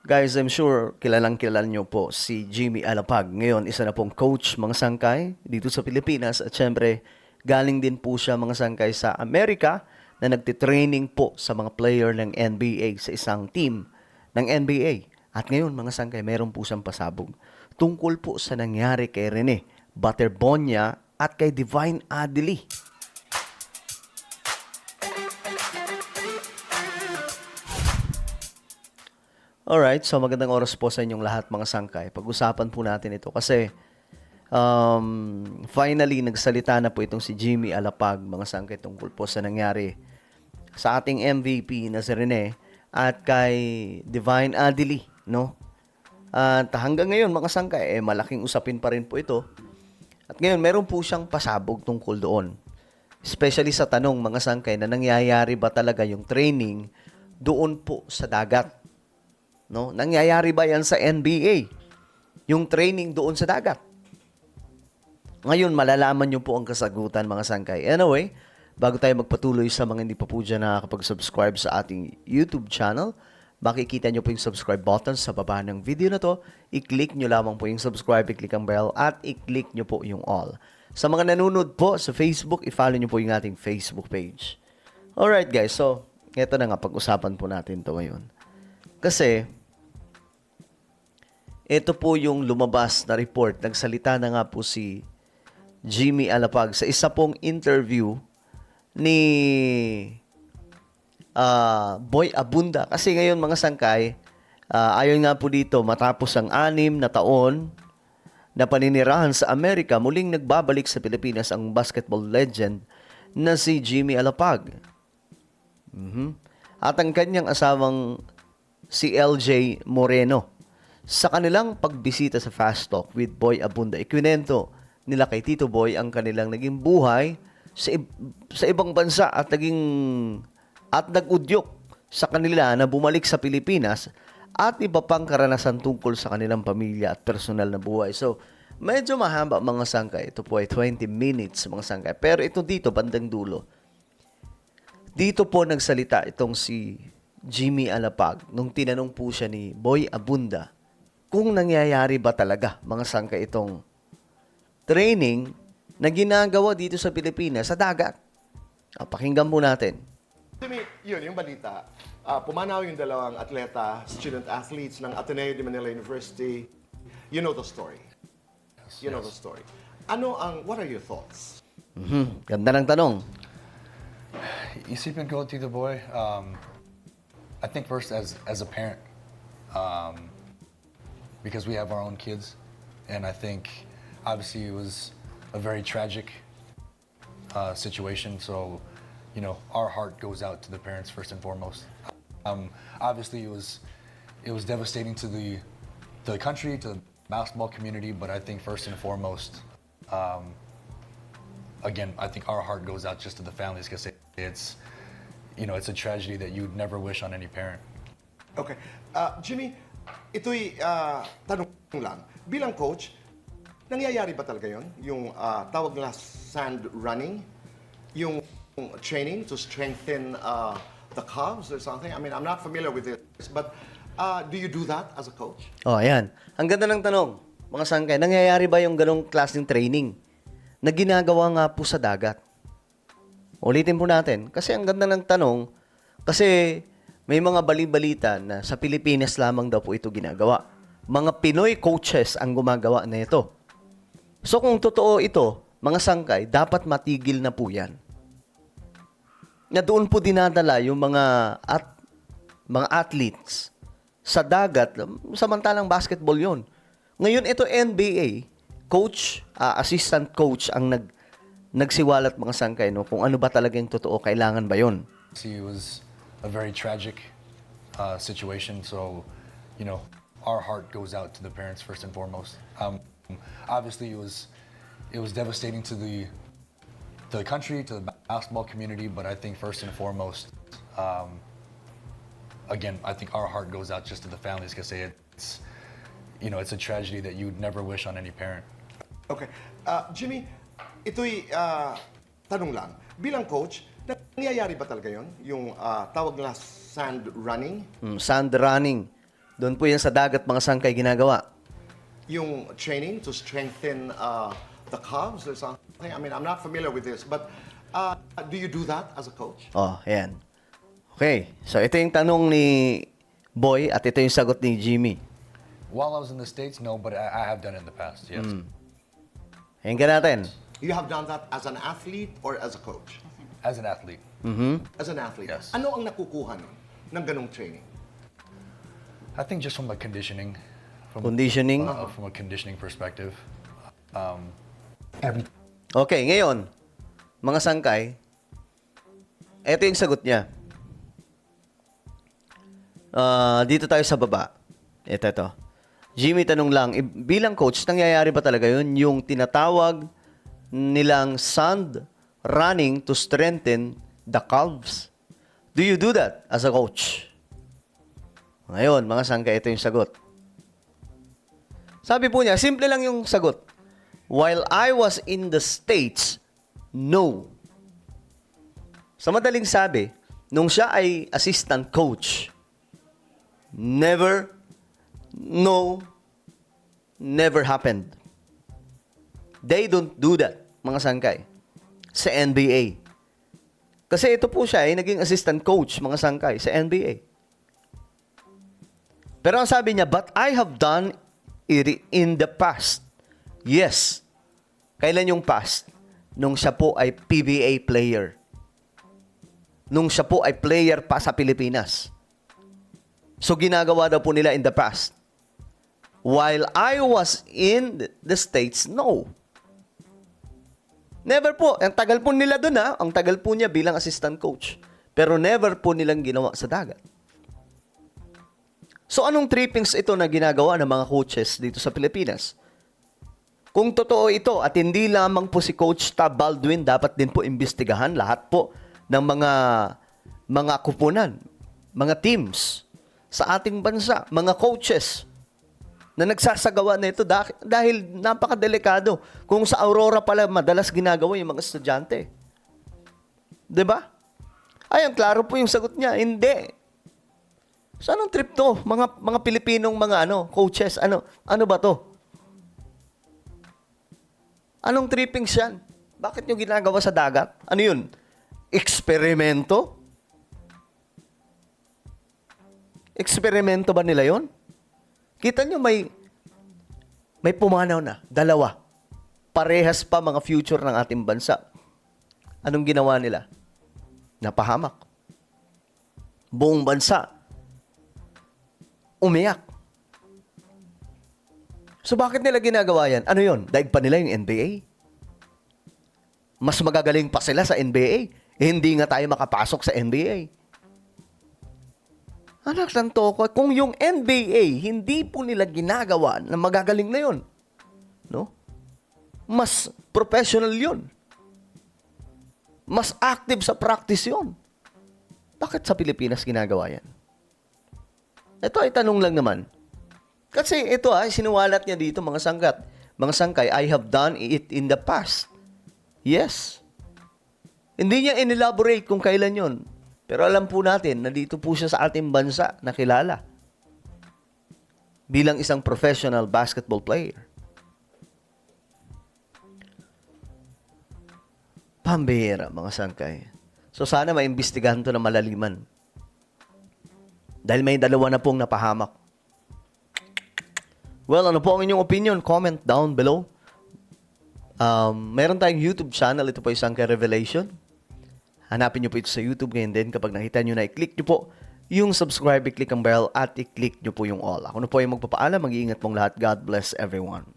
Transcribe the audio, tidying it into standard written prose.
Guys, I'm sure kilalang-kilala nyo po si Jimmy Alapag. Ngayon, isa na pong coach mga sangkay dito sa Pilipinas at syempre, galing din po siya mga sangkay sa Amerika na nagtitraining po sa mga player ng NBA sa isang team ng NBA. At ngayon mga sangkay, meron po siyang pasabog tungkol po sa nangyari kay Rene Baterbonia at kay Divine Adely. Alright, so magandang oras po sa inyong lahat mga sangkay. Pag-usapan po natin ito kasi finally nagsalita na po itong si Jimmy Alapag mga sangkay tungkol po sa nangyari sa ating MVP na si Rene at kay Divine Adely, no? At hanggang ngayon mga sangkay, malaking usapin pa rin po ito. At ngayon meron po siyang pasabog tungkol doon. Especially sa tanong mga sangkay na nangyayari ba talaga yung training doon po sa dagat? No? Nangyayari ba yan sa NBA? Yung training doon sa dagat. Ngayon, malalaman nyo po ang kasagutan mga sangkay. Anyway, bago tayo magpatuloy sa mga hindi pa po dyan nakakapag-subscribe sa ating YouTube channel, makikita nyo po yung subscribe button sa baba ng video na to. I-click nyo lamang po yung subscribe, i-click ang bell, at i-click nyo po yung all. Sa mga nanonood po sa Facebook, i-follow nyo po yung ating Facebook page. Alright guys, so, ito na nga, pag-usapan po natin to ngayon. Kasi, ito po yung lumabas na report. Nagsalita na nga po si Jimmy Alapag sa isa pong interview ni Boy Abunda. Kasi ngayon mga sangkay, ayon nga po dito, matapos ang 6 na taon na paninirahan sa Amerika, muling nagbabalik sa Pilipinas ang basketball legend na si Jimmy Alapag. At ang kanyang asawang si LJ Moreno. Sa kanilang pagbisita sa Fast Talk with Boy Abunda, ikwinento nila kay Tito Boy ang kanilang naging buhay sa ibang bansa at nag-udyok sa kanila na bumalik sa Pilipinas at iba pang karanasan tungkol sa kanilang pamilya at personal na buhay. So, medyo mahaba mga sangkay. Ito po ay 20 minutes mga sangkay. Pero ito dito, bandang dulo. Dito po nagsalita itong si Jimmy Alapag nung tinanong po siya ni Boy Abunda kung nangyayari ba talaga mga sangkay itong training na ginagawa dito sa Pilipinas sa dagat. Pakinggan po natin. Jimmy, yun, yung balita. Pumanaw yung dalawang atleta, student athletes ng Ateneo de Manila University. You know the story. You know the story. What are your thoughts? Ganda ng tanong. Isipin ko, Tito Boy, I think first as a parent, because we have our own kids, and I think obviously it was a very tragic situation. So, you know, our heart goes out to the parents first and foremost. Obviously, it was devastating to the country, to the basketball community. But I think first and foremost, again, I think our heart goes out just to the families because it's, you know, it's a tragedy that you'd never wish on any parent. Okay. Jimmy, ito'y tanong lang. Bilang coach, nangyayari ba talaga yun? Yung tawag nila sand running? Yung training to strengthen the calves or something? I mean, I'm not familiar with this, but do you do that as a coach? Oh, ayan. Ang ganda ng tanong, mga sangkay. Nangyayari ba yung ganong klaseng training na ginagawa nga po sa dagat? Ulitin po natin. Kasi ang ganda ng tanong, kasi may mga bali-balita na sa Pilipinas lamang daw po ito ginagawa. Mga Pinoy coaches ang gumagawa na ito. So kung totoo ito, mga sangkay, dapat matigil na po yan. Na doon po dinadala yung mga athletes sa dagat, samantalang basketball yon. Ngayon ito NBA, coach, assistant coach ang nagsiwalat mga sangkay, no? Kung ano ba talaga yung totoo, kailangan ba yon? See, it was a very tragic situation. So, you know, our heart goes out to the parents first and foremost. Obviously, it was devastating to the country, to the basketball community. But I think first and foremost, again, I think our heart goes out just to the families because it's, you know, it's a tragedy that you'd never wish on any parent. Okay. Jimmy, ito'y tanong lang. Bilang coach, nangyayari ba talaga yun? Yung tawag nila sand running? Sand running. Doon po yan sa dagat, mga sangkay ginagawa. Yung training to strengthen the calves or something? I mean, I'm not familiar with this, but do you do that as a coach? Oh, ayan. Okay, so ito yung tanong ni Boy at ito yung sagot ni Jimmy. While I was in the States, no, but I have done it in the past, yes. Ayan ka natin. You have done that as an athlete or as a coach? As an athlete. As an athlete. Yes. Ano ang nakukuha nun ng ganong training? I think just from a conditioning. Conditioning. From a conditioning perspective. Okay, ngayon, mga sangkay, ito yung sagot niya. Dito tayo sa baba. Ito. Jimmy, tanong lang, bilang coach, nangyayari ba talaga yun? Yung tinatawag nilang sand running to strengthen the calves? Do you do that as a coach? Ngayon, mga sangkay, ito yung sagot. Sabi po niya, simple lang yung sagot. While I was in the States, no. Sa madaling sabi, nung siya ay assistant coach, never happened. They don't do that, mga sangkay, sa NBA. Kasi ito po siya ay naging assistant coach, mga sangkay, sa NBA. Pero ang sabi niya, but I have done it in the past. Yes. Kailan yung past? Nung siya po ay PBA player. Nung siya po ay player pa sa Pilipinas. So, ginagawa daw po nila in the past. While I was in the States, no. Never po. Ang tagal po nila doon, ha? Ang tagal po niya bilang assistant coach. Pero never po nilang ginawa sa dagat. So, anong trippings ito na ginagawa ng mga coaches dito sa Pilipinas? Kung totoo ito at hindi lamang po si Coach Tab Baldwin, dapat din po imbestigahan lahat po ng mga kupunan, mga teams sa ating bansa, mga coaches na nagsasagawa na ito dahil napakadelikado. Kung sa Aurora pala madalas ginagawa yung mga estudyante. 'Di ba? Ay, ang klaro po yung sagot niya. Hindi. So, anong trip to? Mga Pilipinong coaches, ano ba to? Anong trippings yan? Bakit nyo ginagawa sa dagat? Ano yun? Eksperimento? Eksperimento ba nila yon? Kita nyo may pumanaw na. 2. Parehas pa mga future ng ating bansa. Anong ginawa nila? Napahamak. Buong bansa. Umiyak. So bakit nila ginagawa yan? Ano yun? Daig pa nila yung NBA? Mas magagaling pa sila sa NBA. Hindi nga tayo makapasok sa NBA. Anak ng toko, kung yung NBA, hindi po nila ginagawa na magagaling na yun. No? Mas professional yun. Mas active sa practice yun. Bakit sa Pilipinas ginagawa yan? Ito ay tanong lang naman. Kasi ito sinuwalat niya dito mga sangkay, I have done it in the past. Yes. Hindi niya inelaborate kung kailan yon. Pero alam po natin na dito po siya sa ating bansa na kilala bilang isang professional basketball player. Pambihira, mga sangkay. So sana maimbestigahan to na malaliman. Dahil may 2 na pong napahamak. Well, ano po ang inyong opinion? Comment down below. Meron tayong YouTube channel. Ito po yung Sangkay Revelation. Hanapin nyo po ito sa YouTube ngayon din. Kapag nakita nyo na, i-click nyo po yung subscribe, i-click ang bell, at i-click nyo po yung all. Ako na po yung magpapaalam. Mag-iingat pong lahat. God bless everyone.